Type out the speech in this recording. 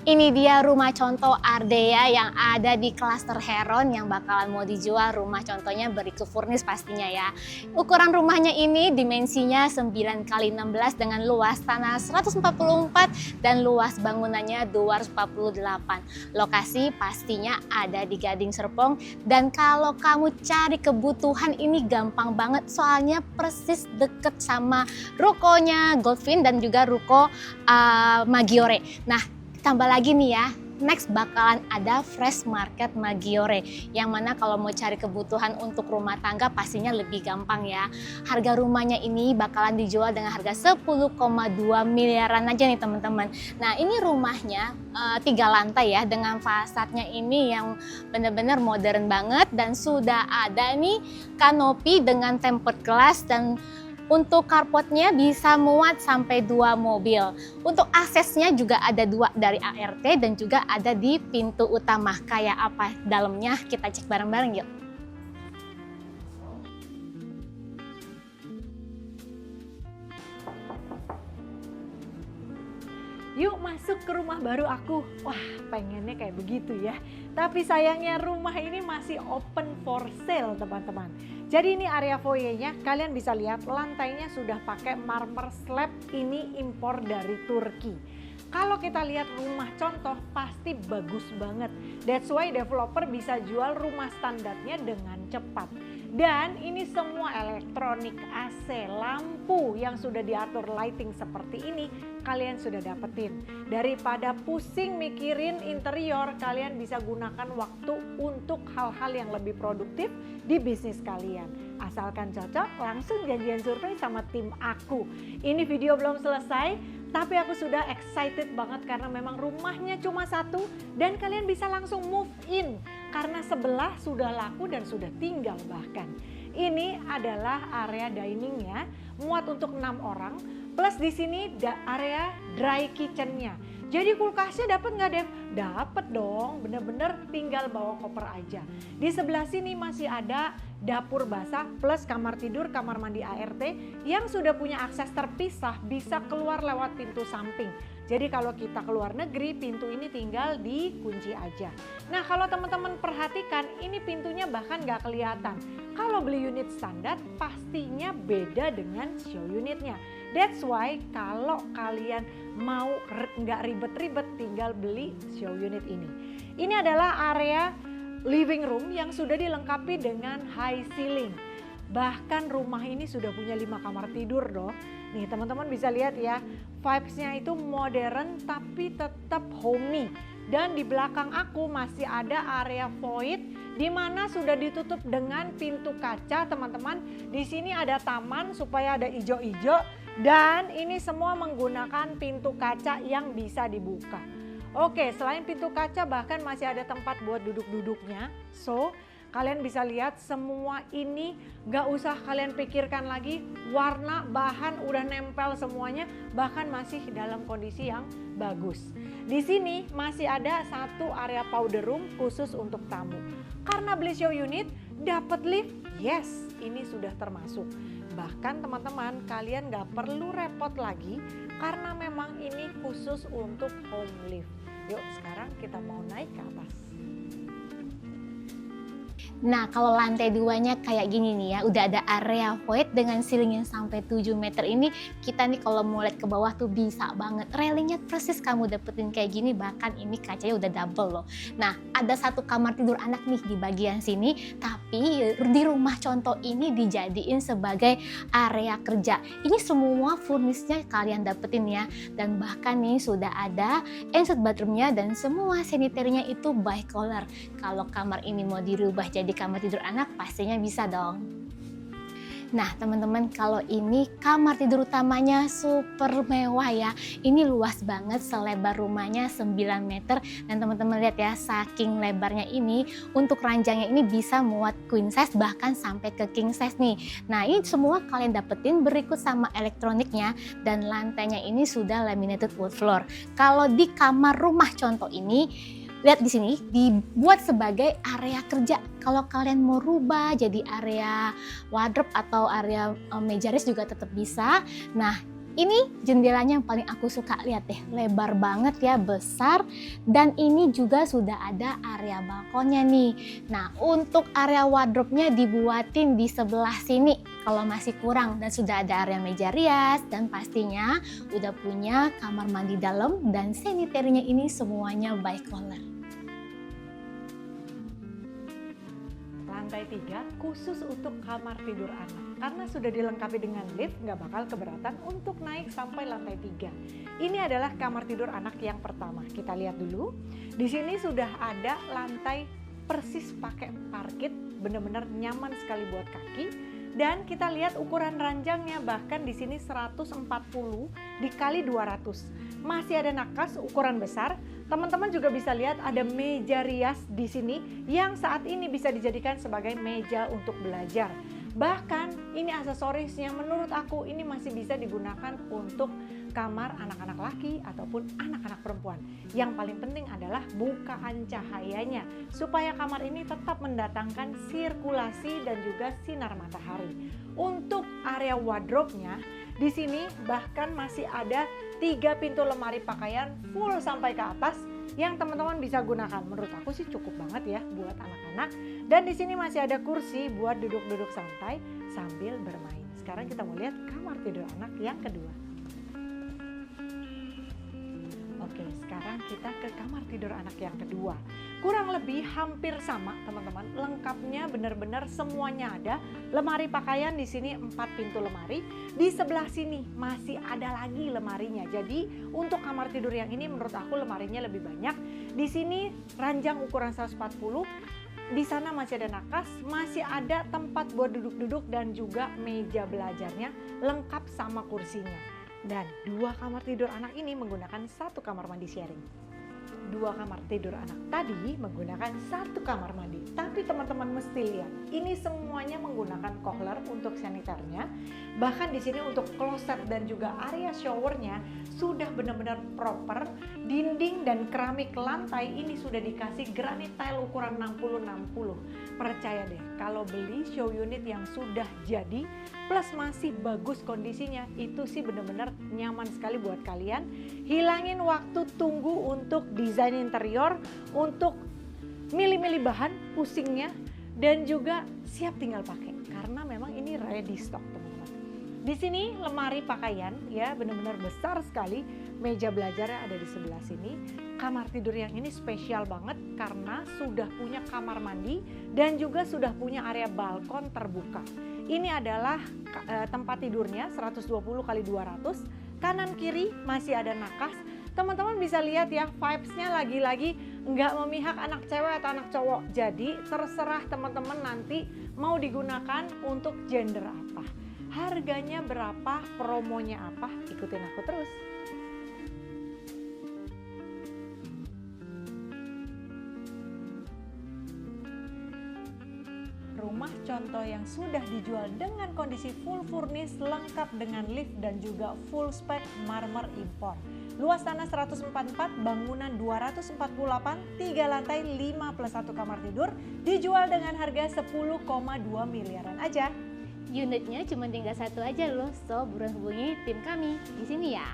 Ini dia rumah contoh Ardea yang ada di klaster Heron yang bakalan mau dijual. Rumah contohnya berikut furnis pastinya ya. Ukuran rumahnya ini dimensinya 9x16 dengan luas tanah 144 dan luas bangunannya 248. Lokasi pastinya ada di Gading Serpong, dan kalau kamu cari kebutuhan ini gampang banget soalnya persis deket sama rukonya Goldfin dan juga ruko Maggiore. Nah, tambah lagi nih ya, next bakalan ada Fresh Market Maggiore, yang mana kalau mau cari kebutuhan untuk rumah tangga pastinya lebih gampang ya. Harga rumahnya ini bakalan dijual dengan harga 10,2 miliaran aja nih teman-teman. Nah, ini rumahnya 3 lantai ya, dengan fasadnya ini yang benar-benar modern banget, dan sudah ada nih kanopi dengan tempered glass, dan untuk carportnya bisa muat sampai 2 mobil. Untuk aksesnya juga ada 2 dari ART dan juga ada di pintu utama. Kayak apa dalamnya, kita cek bareng-bareng yuk. Yuk masuk ke rumah baru aku. Wah, pengennya kayak begitu ya. Tapi sayangnya rumah ini masih open for sale teman-teman. Jadi ini area foyernya, kalian bisa lihat lantainya sudah pakai marmer slab, ini impor dari Turki. Kalau kita lihat rumah contoh pasti bagus banget. That's why developer bisa jual rumah standarnya dengan cepat. Dan ini semua elektronik, AC, lampu yang sudah diatur lighting seperti ini kalian sudah dapetin. Daripada pusing mikirin interior, kalian bisa gunakan waktu untuk hal-hal yang lebih produktif di bisnis kalian. Asalkan cocok, langsung janjian survei sama tim aku. Ini video belum selesai, tapi aku sudah excited banget karena memang rumahnya cuma 1 dan kalian bisa langsung move in karena sebelah sudah laku dan sudah tinggal bahkan. Ini adalah area diningnya, muat untuk 6 orang, plus di sini area dry kitchennya. Jadi kulkasnya dapat nggak Dev? Dapat dong, bener-bener tinggal bawa koper aja. Di sebelah sini masih ada dapur basah plus kamar tidur, kamar mandi ART yang sudah punya akses terpisah, bisa keluar lewat pintu samping. Jadi kalau kita keluar negeri, pintu ini tinggal dikunci aja. Nah, kalau teman-teman perhatikan, ini pintunya bahkan nggak kelihatan. Kalau beli unit standar, pastinya beda dengan show unitnya. That's why kalau kalian mau nggak ribet-ribet, tinggal beli show unit ini. Ini adalah area living room yang sudah dilengkapi dengan high ceiling. Bahkan rumah ini sudah punya 5 kamar tidur dong. Nih teman-teman bisa lihat ya, vibes-nya itu modern tapi tetap homey. Dan di belakang aku masih ada area void di mana sudah ditutup dengan pintu kaca teman-teman. Di sini ada taman supaya ada ijo-ijo dan ini semua menggunakan pintu kaca yang bisa dibuka. Oke, selain pintu kaca bahkan masih ada tempat buat duduk-duduknya. So, kalian bisa lihat semua ini gak usah kalian pikirkan lagi, warna, bahan udah nempel semuanya, bahkan masih dalam kondisi yang bagus. Di sini masih ada 1 area powder room khusus untuk tamu. Karena beli show unit, dapat lift, yes, ini sudah termasuk. Bahkan teman-teman, kalian gak perlu repot lagi karena memang ini khusus untuk home lift. Yuk sekarang kita mau naik ke atas. Nah, kalau lantai 2-nya kayak gini nih ya, udah ada area void dengan ceiling yang sampai 7 meter ini, kita nih kalau mau lihat ke bawah tuh bisa banget. Railingnya persis kamu dapetin kayak gini, bahkan ini kacanya udah double loh. Nah, ada 1 kamar tidur anak nih di bagian sini, tapi di rumah contoh ini dijadiin sebagai area kerja. Ini semua furnisnya kalian dapetin ya, dan bahkan nih sudah ada ensuite bathroomnya dan semua sanitary-nya itu by color. Kalau kamar ini mau dirubah jadi kamar tidur anak pastinya bisa dong. Nah teman-teman, kalau ini kamar tidur utamanya super mewah ya. Ini luas banget, selebar rumahnya 9 meter. Dan teman-teman lihat ya, saking lebarnya ini, untuk ranjangnya ini bisa muat queen size bahkan sampai ke king size nih. Nah ini semua kalian dapetin berikut sama elektroniknya, dan lantainya ini sudah laminated wood floor. Kalau di kamar rumah contoh ini, lihat di sini dibuat sebagai area kerja. Kalau kalian mau rubah jadi area wardrobe atau area meja res juga tetap bisa. Nah, Ini jendelanya yang paling aku suka, lihat deh, lebar banget ya, besar, dan ini juga sudah ada area balkonnya nih. Nah, untuk area wardrobe-nya dibuatin di sebelah sini kalau masih kurang, dan sudah ada area meja rias, dan pastinya udah punya kamar mandi dalam dan sanitary-nya ini semuanya by color. Lantai 3 khusus untuk kamar tidur anak. Karena sudah dilengkapi dengan lift, nggak bakal keberatan untuk naik sampai lantai 3. Ini adalah kamar tidur anak yang pertama. Kita lihat dulu. Di sini sudah ada lantai persis pakai parket, benar-benar nyaman sekali buat kaki. Dan kita lihat ukuran ranjangnya, bahkan di sini 140 dikali 200. Masih ada nakas ukuran besar. Teman-teman juga bisa lihat ada meja rias di sini yang saat ini bisa dijadikan sebagai meja untuk belajar. Bahkan ini aksesorisnya menurut aku ini masih bisa digunakan untuk kamar anak-anak laki ataupun anak-anak perempuan. Yang paling penting adalah bukaan cahayanya supaya kamar ini tetap mendatangkan sirkulasi dan juga sinar matahari. Untuk area wardrobe-nya di sini bahkan masih ada 3 pintu lemari pakaian full sampai ke atas yang teman-teman bisa gunakan. Menurut aku sih cukup banget ya buat anak-anak. Dan di sini masih ada kursi buat duduk-duduk santai sambil bermain. Sekarang kita mau lihat kamar tidur anak yang kedua. Oke, sekarang kita ke kamar tidur anak yang kedua. Kurang lebih hampir sama teman-teman, lengkapnya benar-benar semuanya ada. Lemari pakaian di sini 4 pintu lemari. Di sebelah sini masih ada lagi lemarinya. Jadi untuk kamar tidur yang ini menurut aku lemarinya lebih banyak. Di sini ranjang ukuran 140. Di sana masih ada nakas, masih ada tempat buat duduk-duduk dan juga meja belajarnya lengkap sama kursinya. Dan 2 kamar tidur anak ini menggunakan 1 kamar mandi sharing. 2 kamar tidur anak tadi menggunakan 1 kamar mandi. Tapi teman-teman mesti lihat, ini semuanya menggunakan kohler untuk saniternya. Bahkan di sini untuk kloset dan juga area showernya sudah benar-benar proper. Dinding dan keramik lantai ini sudah dikasih granit tile ukuran 60-60. Percaya deh, kalau beli show unit yang sudah jadi plus masih bagus kondisinya, itu sih benar-benar nyaman sekali buat kalian. Hilangin waktu tunggu untuk desain interior, untuk milih-milih bahan, pusingnya, dan juga siap tinggal pakai karena memang ini ready stock teman-teman. Di sini lemari pakaian ya benar-benar besar sekali. Meja belajarnya ada di sebelah sini. Kamar tidur yang ini spesial banget karena sudah punya kamar mandi dan juga sudah punya area balkon terbuka. Ini adalah tempat tidurnya 120 x 200. Kanan kiri masih ada nakas. Teman-teman bisa lihat ya, vibes-nya lagi-lagi nggak memihak anak cewek atau anak cowok. Jadi terserah teman-teman nanti mau digunakan untuk gender apa. Harganya berapa, promonya apa, ikutin aku terus. Rumah contoh yang sudah dijual dengan kondisi full furnish lengkap dengan lift dan juga full spec marmer impor. Luas tanah 144, bangunan 248, 3 lantai 5 plus 1 kamar tidur, dijual dengan harga 10,2 miliaran aja. Unitnya cuma tinggal 1 aja loh, so buruan hubungi tim kami di sini ya.